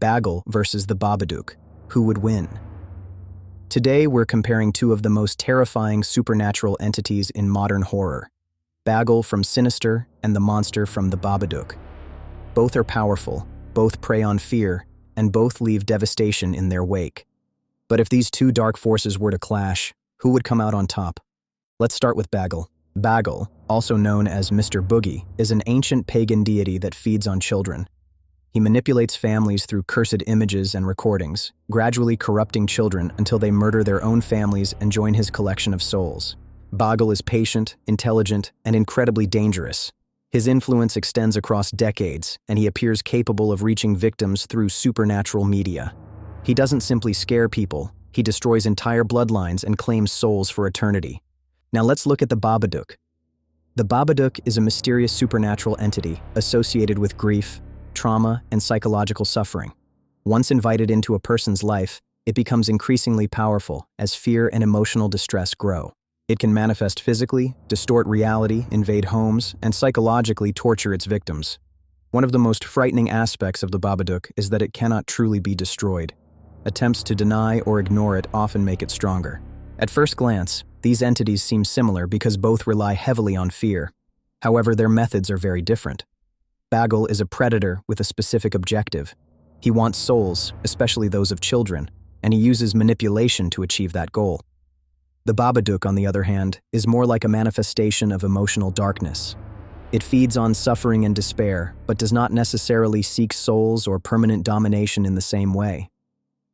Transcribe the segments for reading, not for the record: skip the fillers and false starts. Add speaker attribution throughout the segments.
Speaker 1: Baguul versus the Babadook. Who would win? Today we're comparing two of the most terrifying supernatural entities in modern horror. Baguul from Sinister and the monster from the Babadook. Both are powerful, both prey on fear, and both leave devastation in their wake. But if these two dark forces were to clash, who would come out on top? Let's start with Baguul. Baguul, also known as Mr. Boogie, is an ancient pagan deity that feeds on children. He manipulates families through cursed images and recordings, gradually corrupting children until they murder their own families and join his collection of souls. Baguul is patient, intelligent, and incredibly dangerous. His influence extends across decades, and he appears capable of reaching victims through supernatural media. He doesn't simply scare people, he destroys entire bloodlines and claims souls for eternity. Now let's look at the Babadook. The Babadook is a mysterious supernatural entity associated with grief, trauma, and psychological suffering. Once invited into a person's life, it becomes increasingly powerful as fear and emotional distress grow. It can manifest physically, distort reality, invade homes, and psychologically torture its victims. One of the most frightening aspects of the Babadook is that it cannot truly be destroyed. Attempts to deny or ignore it often make it stronger. At first glance, these entities seem similar because both rely heavily on fear. However, their methods are very different. Baguul is a predator with a specific objective. He wants souls, especially those of children, and he uses manipulation to achieve that goal. The Babadook, on the other hand, is more like a manifestation of emotional darkness. It feeds on suffering and despair, but does not necessarily seek souls or permanent domination in the same way.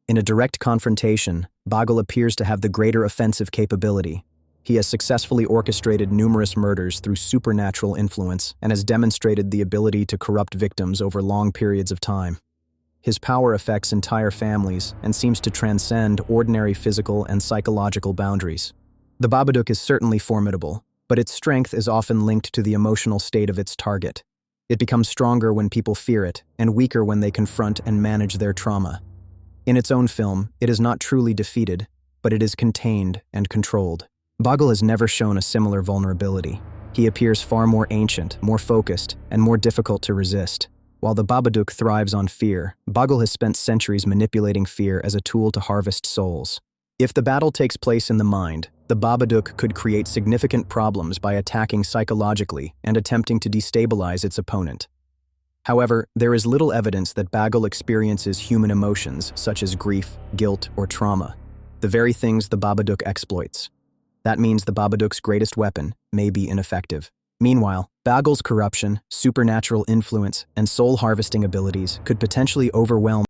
Speaker 1: In a direct confrontation, Baguul appears to have the greater offensive capability. He has successfully orchestrated numerous murders through supernatural influence and has demonstrated the ability to corrupt victims over long periods of time. His power affects entire families and seems to transcend ordinary physical and psychological boundaries. The Babadook is certainly formidable, but its strength is often linked to the emotional state of its target. It becomes stronger when people fear it, and weaker when they confront and manage their trauma. In its own film, it is not truly defeated, but it is contained and controlled. Baguul has never shown a similar vulnerability. He appears far more ancient, more focused, and more difficult to resist. While the Babadook thrives on fear, Baguul has spent centuries manipulating fear as a tool to harvest souls. If the battle takes place in the mind, the Babadook could create significant problems by attacking psychologically and attempting to destabilize its opponent. However, there is little evidence that Baguul experiences human emotions such as grief, guilt, or trauma, the very things the Babadook exploits. That means the Babadook's greatest weapon may be ineffective. Meanwhile, Baguul's corruption, supernatural influence, and soul-harvesting abilities could potentially overwhelm